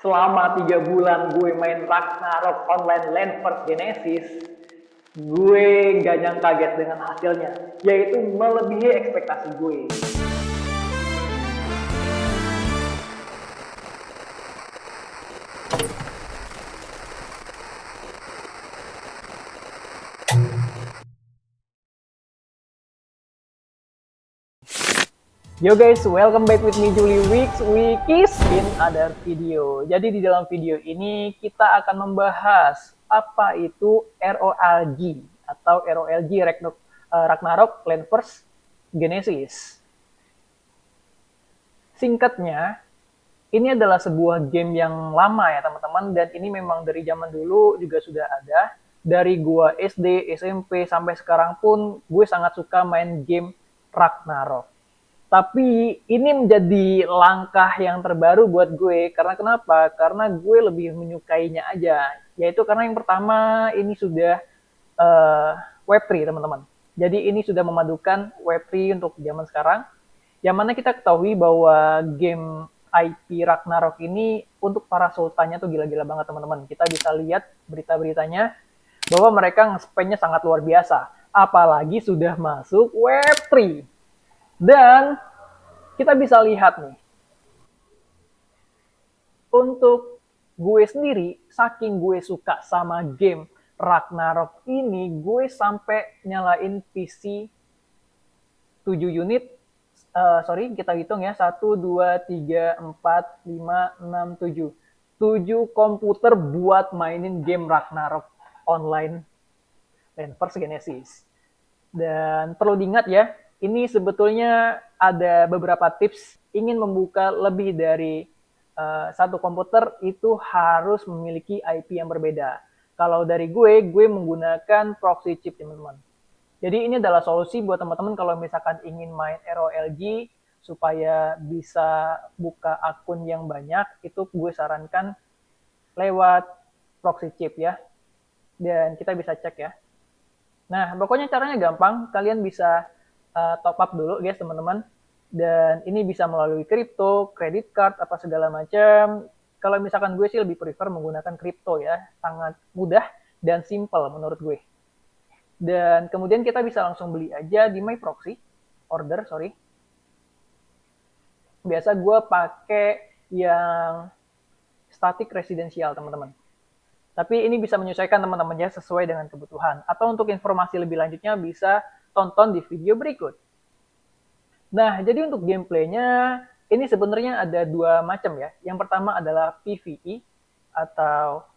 Selama 3 bulan gue main Ragnarok Online Land First Genesis, gue gak nyangka kaget dengan hasilnya, yaitu melebihi ekspektasi gue. Yo guys, welcome back with me Julie Wikis in other video. Jadi di dalam video ini kita akan membahas apa itu ROLG atau ROLG Ragnarok Land First Genesis. Singkatnya, ini adalah sebuah game yang lama ya teman-teman, dan ini memang dari zaman dulu juga sudah ada. Dari gua SD, SMP sampai sekarang pun gue sangat suka main game Ragnarok. Tapi ini menjadi langkah yang terbaru buat gue. Karena kenapa? Karena gue lebih menyukainya aja. Yaitu karena yang pertama ini sudah Web3 teman-teman. Jadi ini sudah memadukan Web3 untuk zaman sekarang. Yang mana kita ketahui bahwa game IP Ragnarok ini untuk para sultannya tuh gila-gila banget teman-teman. Kita bisa lihat berita-beritanya bahwa mereka nge-spend-nya sangat luar biasa. Apalagi sudah masuk Web3. Dan kita bisa lihat nih, untuk gue sendiri, saking gue suka sama game Ragnarok ini, gue sampai nyalain PC 7 unit, kita hitung ya, 1, 2, 3, 4, 5, 6, 7. 7 komputer buat mainin game Ragnarok Online Land First Genesis. Dan perlu diingat ya, ini sebetulnya ada beberapa tips. Ingin membuka lebih dari satu komputer itu harus memiliki IP yang berbeda. Kalau dari gue menggunakan proxy chip teman-teman. Jadi ini adalah solusi buat teman-teman kalau misalkan ingin main ROLG supaya bisa buka akun yang banyak, itu gue sarankan lewat proxy chip ya. Dan kita bisa cek ya. Nah, pokoknya caranya gampang. Kalian bisa top up dulu guys teman-teman, dan ini bisa melalui kripto, kredit card, apa segala macam. Kalau misalkan gue sih lebih prefer menggunakan kripto ya, sangat mudah dan simple menurut gue. Dan kemudian kita bisa langsung beli aja di my proxy order, biasa gue pakai yang static residensial teman-teman. Tapi ini bisa menyesuaikan teman-temannya sesuai dengan kebutuhan. Atau untuk informasi lebih lanjutnya bisa tonton di video berikut. Nah, jadi untuk gameplaynya ini sebenarnya ada dua macam ya. Yang pertama adalah PvE atau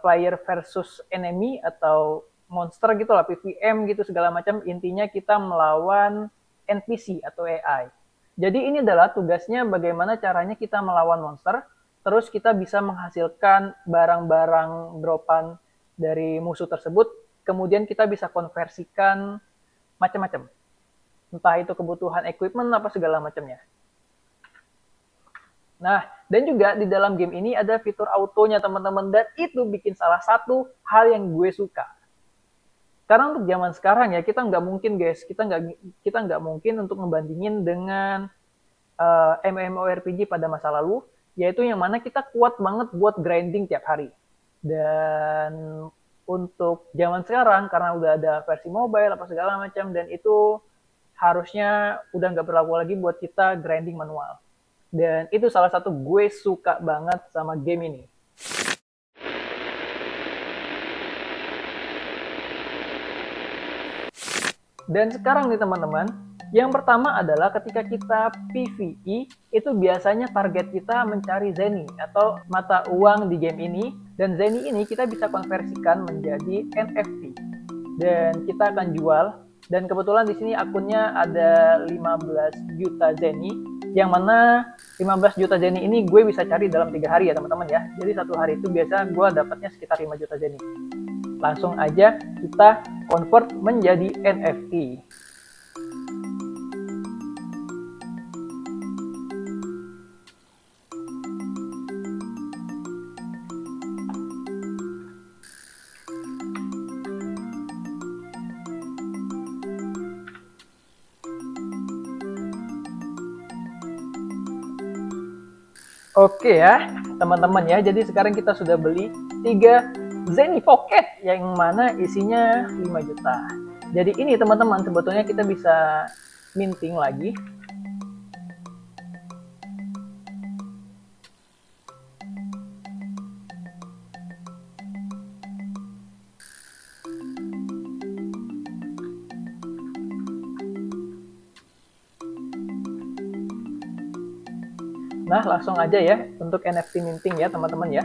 player versus enemy atau monster gitu lah, PVM gitu segala macam. Intinya kita melawan NPC atau AI. Jadi ini adalah tugasnya bagaimana caranya kita melawan monster, terus kita bisa menghasilkan barang-barang dropan dari musuh tersebut, kemudian kita bisa konversikan macam-macam. Entah itu kebutuhan equipment apa segala macamnya. Nah, dan juga di dalam game ini ada fitur autonya teman-teman, dan itu bikin salah satu hal yang gue suka. Karena untuk zaman sekarang ya, kita nggak mungkin guys, kita nggak mungkin untuk ngebandingin dengan MMORPG pada masa lalu, yaitu yang mana kita kuat banget buat grinding tiap hari. Dan untuk zaman sekarang, karena udah ada versi mobile apa segala macam, dan itu harusnya udah nggak berlaku lagi buat kita grinding manual. Dan itu salah satu gue suka banget sama game ini. Dan sekarang nih teman-teman, yang pertama adalah ketika kita PvE, itu biasanya target kita mencari Zenny atau mata uang di game ini. Dan Zenny ini kita bisa konversikan menjadi NFT. Dan kita akan jual. Dan kebetulan di sini akunnya ada 15 juta Zenny. Yang mana 15 juta Zenny ini gue bisa cari dalam 3 hari ya teman-teman ya. Jadi satu hari itu biasa gue dapatnya sekitar 5 juta Zenny. Langsung aja kita convert menjadi NFT. Oke ya, teman-teman ya. Jadi sekarang kita sudah beli 3 Zenny Pocket yang mana isinya 5 juta. Jadi ini teman-teman, sebetulnya kita bisa minting lagi. Nah, langsung aja ya untuk NFT minting ya teman-teman ya.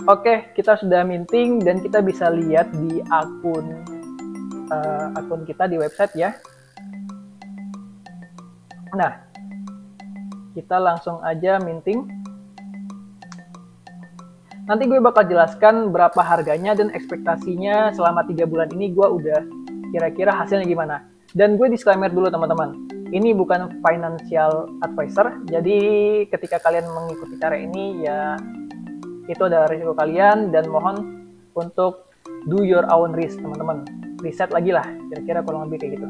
Oke, kita sudah minting dan kita bisa lihat di akun kita di website ya. Nah, kita langsung aja minting. Nanti gue bakal jelaskan berapa harganya dan ekspektasinya selama 3 bulan ini gue udah kira-kira hasilnya gimana. Dan gue disclaimer dulu teman-teman, ini bukan financial advisor, jadi ketika kalian mengikuti cara ini ya itu adalah risiko kalian dan mohon untuk do your own risk teman-teman. Riset lagi lah, kira-kira kurang lebih kayak gitu.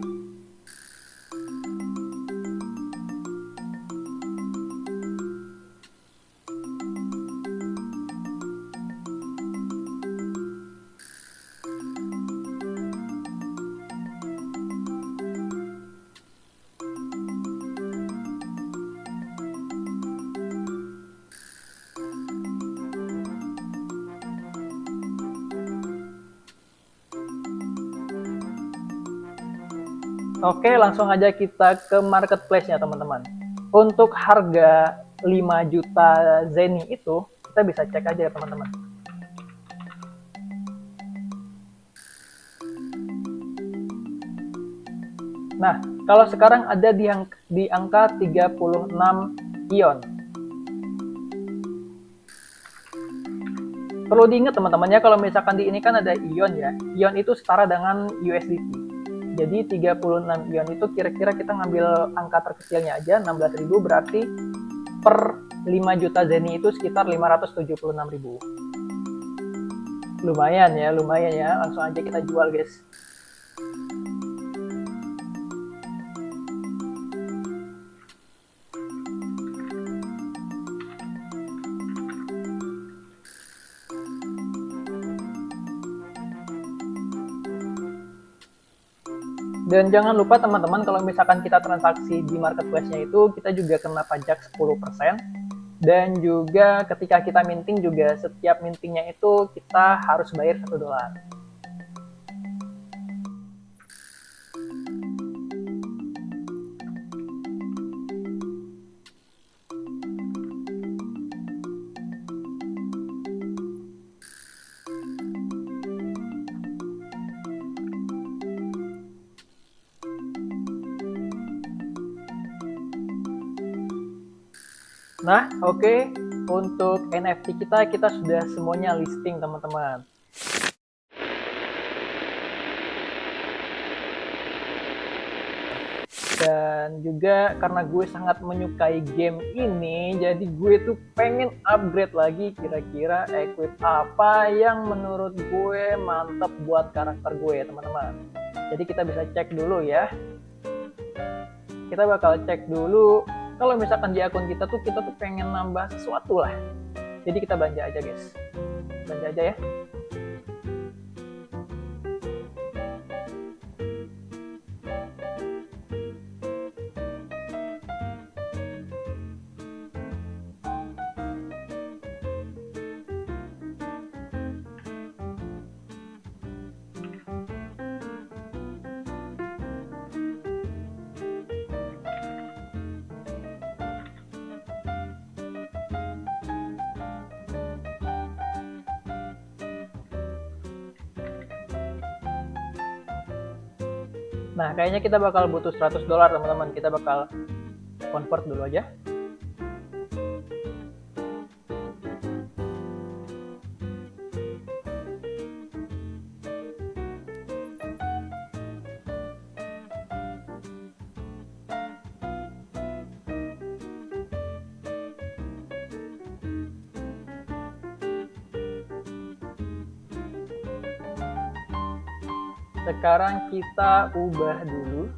Oke, langsung aja kita ke marketplace-nya teman-teman. Untuk harga 5 juta Zenny itu, kita bisa cek aja ya teman-teman. Nah, kalau sekarang ada di angka 36 ion. Perlu diingat teman-teman ya, kalau misalkan di ini kan ada ion ya. Ion itu setara dengan USDT. Jadi 36 ion itu kira-kira kita ngambil angka terkecilnya aja 16.000, berarti per 5 juta Zenny itu sekitar 576.000. Lumayan ya. Langsung aja kita jual guys. Dan jangan lupa teman-teman, kalau misalkan kita transaksi di marketplace-nya itu, kita juga kena pajak 10%. Dan juga ketika kita minting juga, setiap mintingnya itu kita harus bayar $1. Nah, oke. Untuk NFT kita sudah semuanya listing teman-teman. Dan juga karena gue sangat menyukai game ini, jadi gue tuh pengen upgrade lagi kira-kira equip apa yang menurut gue mantep buat karakter gue ya teman-teman. Jadi kita bisa cek dulu ya. Kita bakal cek dulu. Kalau misalkan di akun kita tuh pengen nambah sesuatu lah. Jadi kita belanja aja guys. Belanja aja ya. Nah, kayaknya kita bakal butuh $100 teman-teman. Kita bakal convert dulu aja. Sekarang kita ubah dulu.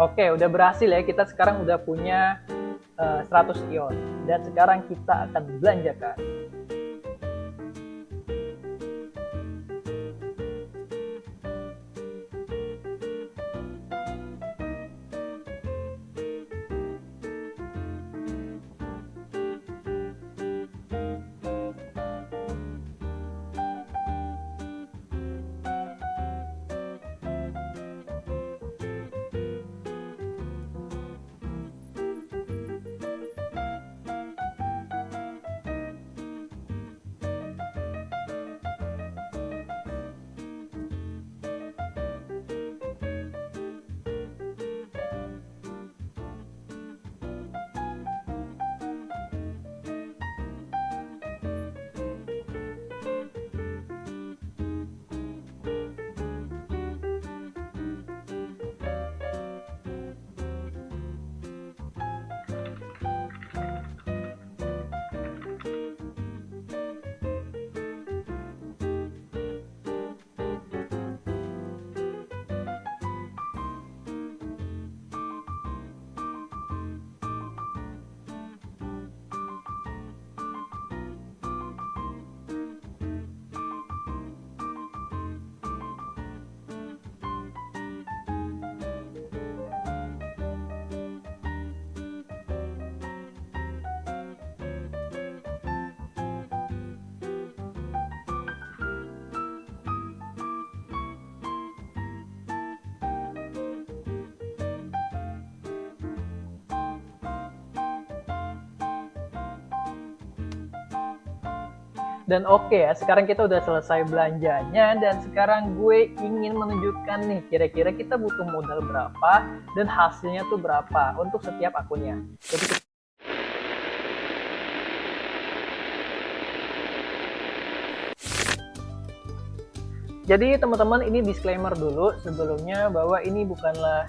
Oke, udah berhasil ya. Kita sekarang udah punya 100 ion. Dan sekarang kita akan belanjakan. Dan oke ya, sekarang kita udah selesai belanjanya dan sekarang gue ingin menunjukkan nih kira-kira kita butuh modal berapa dan hasilnya tuh berapa untuk setiap akunnya. Jadi teman-teman, ini disclaimer dulu sebelumnya bahwa ini bukanlah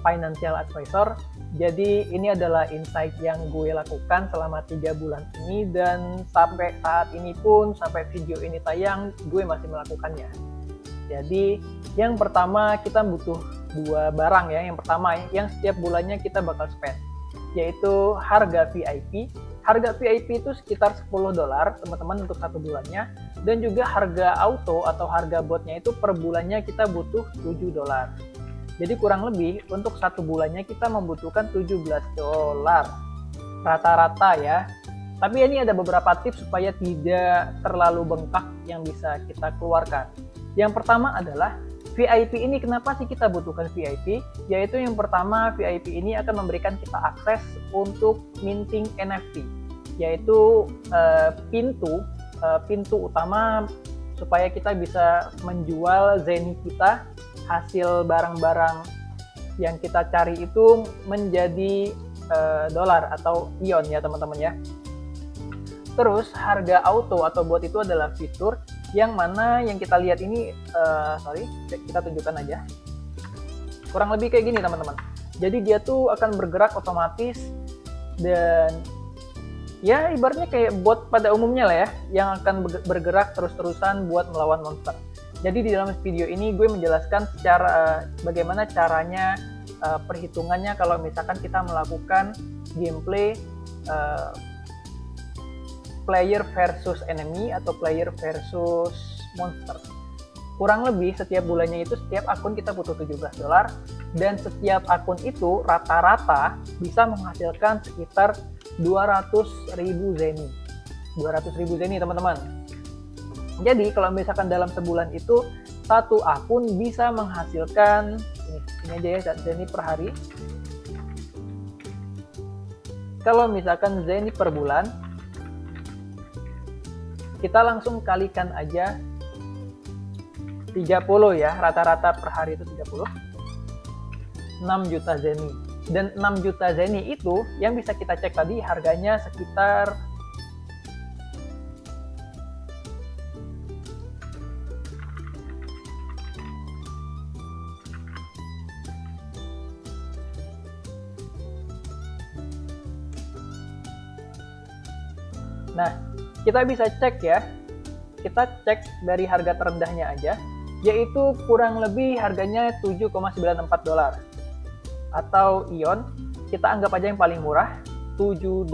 financial advisor. Jadi ini adalah insight yang gue lakukan selama 3 bulan ini dan sampai saat ini pun, sampai video ini tayang, gue masih melakukannya. Jadi yang pertama kita butuh 2 barang ya. Yang pertama yang setiap bulannya kita bakal spend, yaitu harga VIP. Harga VIP itu sekitar $10 teman-teman untuk 1 bulannya. Dan juga harga auto atau harga botnya itu per bulannya kita butuh $7. Jadi kurang lebih untuk 1 bulannya kita membutuhkan $17 rata-rata ya. Tapi ini ada beberapa tips supaya tidak terlalu bengkak yang bisa kita keluarkan. Yang pertama adalah VIP ini, kenapa sih kita butuhkan VIP? Yaitu yang pertama, VIP ini akan memberikan kita akses untuk minting NFT, yaitu pintu utama supaya kita bisa menjual Zenny kita, hasil barang-barang yang kita cari itu menjadi dolar atau ion ya teman-teman ya. Terus harga auto atau bot itu adalah fitur yang mana yang kita lihat ini, kita tunjukkan aja. Kurang lebih kayak gini teman-teman. Jadi dia tuh akan bergerak otomatis dan ya ibaratnya kayak bot pada umumnya lah ya, yang akan bergerak terus-terusan buat melawan monster. Jadi di dalam video ini gue menjelaskan secara bagaimana caranya, perhitungannya kalau misalkan kita melakukan gameplay player versus enemy atau player versus monster. Kurang lebih setiap bulannya itu setiap akun kita butuh $17 dan setiap akun itu rata-rata bisa menghasilkan sekitar 200.000 zeni. 200.000 zeni teman-teman. Jadi kalau misalkan dalam sebulan itu satu akun bisa menghasilkan ini aja ya, zeni per hari. Kalau misalkan zeni per bulan, kita langsung kalikan aja 30 ya, rata-rata per hari itu 30. 6 juta zeni. Dan 6 juta zeni itu yang bisa kita cek tadi harganya sekitar Nah, kita bisa cek ya. Kita cek dari harga terendahnya aja, yaitu kurang lebih harganya $7,94. Atau Ion, kita anggap aja yang paling murah, $7.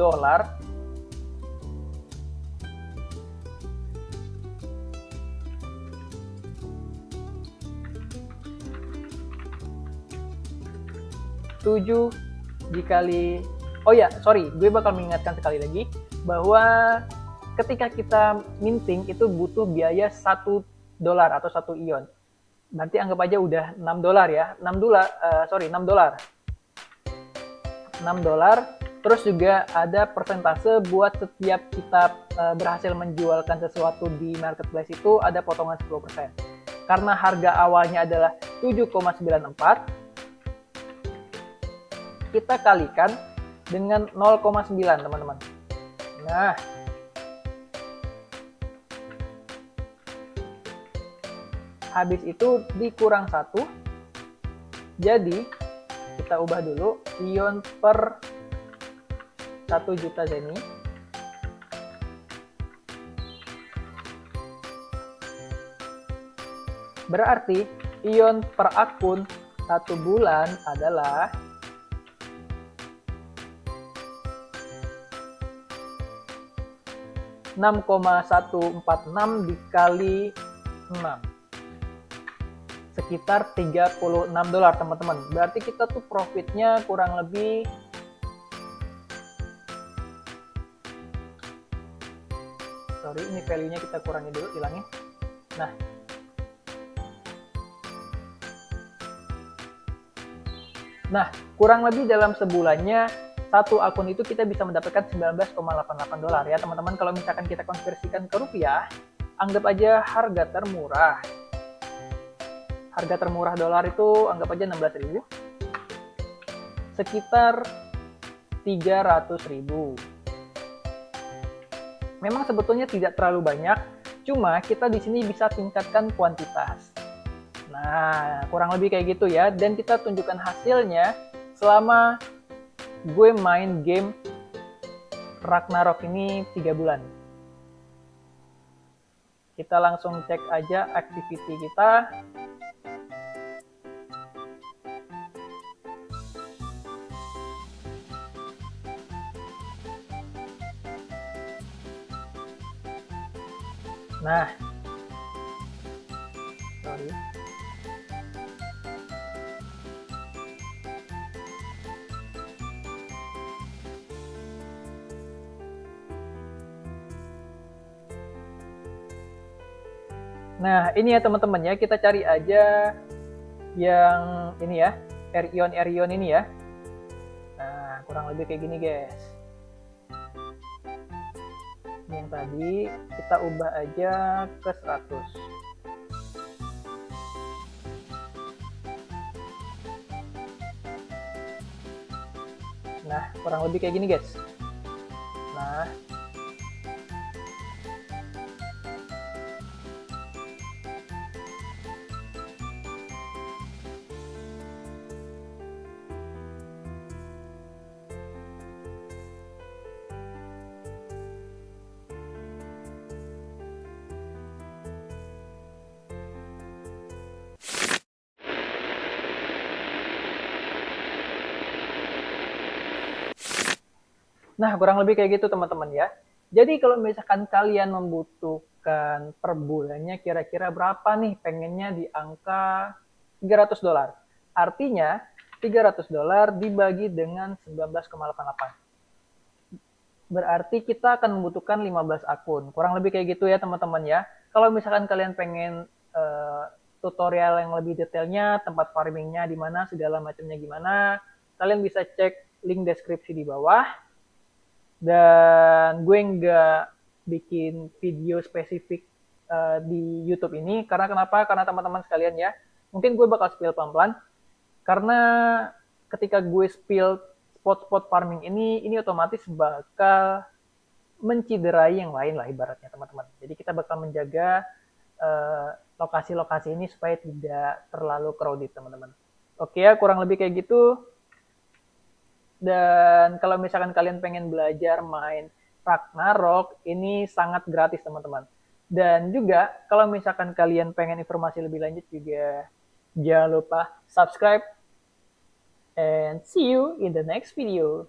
$7 dikali, oh ya, sorry, gue bakal mengingatkan sekali lagi, bahwa ketika kita minting itu butuh biaya $1 atau 1 ion. Berarti anggap aja udah $6 ya. $6. Terus juga ada persentase buat setiap kita berhasil menjualkan sesuatu di marketplace itu ada potongan 10%. Karena harga awalnya adalah 7,94, kita kalikan dengan 0,9 teman-teman. Nah, habis itu dikurang 1, jadi kita ubah dulu ion per 1 juta zeni. Berarti ion per akun 1 bulan adalah 6,146 dikali 6. Sekitar $36 teman-teman. Berarti kita tuh profitnya kurang lebih ini value-nya kita kurangi dulu, hilangin. Nah, kurang lebih dalam sebulannya satu akun itu kita bisa mendapatkan $19,88 ya teman-teman. Kalau misalkan kita konversikan ke rupiah, anggap aja harga termurah. Harga termurah dolar itu anggap aja 16.000. Sekitar 300.000. Memang sebetulnya tidak terlalu banyak, cuma kita di sini bisa tingkatkan kuantitas. Nah, kurang lebih kayak gitu ya. Dan kita tunjukkan hasilnya selama gue main game Ragnarok ini 3 bulan. Kita langsung cek aja activity kita. Nah, sorry. Nah, ini ya teman-teman ya, kita cari aja yang ini ya, Erion ini ya. Nah, kurang lebih kayak gini guys. Yang tadi kita ubah aja ke 100. Nah, kurang lebih kayak gini guys. Nah, kurang lebih kayak gitu teman-teman ya. Jadi kalau misalkan kalian membutuhkan per bulannya kira-kira berapa nih, pengennya di angka $300. Artinya $300 dibagi dengan 19,88. Berarti kita akan membutuhkan 15 akun. Kurang lebih kayak gitu ya teman-teman ya. Kalau misalkan kalian pengen tutorial yang lebih detailnya, tempat farmingnya di mana, segala macamnya gimana, kalian bisa cek link deskripsi di bawah. Dan gue nggak bikin video spesifik di YouTube ini karena kenapa? Karena teman-teman sekalian ya, mungkin gue bakal spill pelan-pelan karena ketika gue spill spot-spot farming ini otomatis bakal menciderai yang lain lah ibaratnya teman-teman. Jadi kita bakal menjaga lokasi-lokasi ini supaya tidak terlalu crowded teman-teman. Oke ya, kurang lebih kayak gitu. Dan kalau misalkan kalian pengen belajar main Ragnarok, ini sangat gratis teman-teman. Dan juga kalau misalkan kalian pengen informasi lebih lanjut juga jangan lupa subscribe and see you in the next video.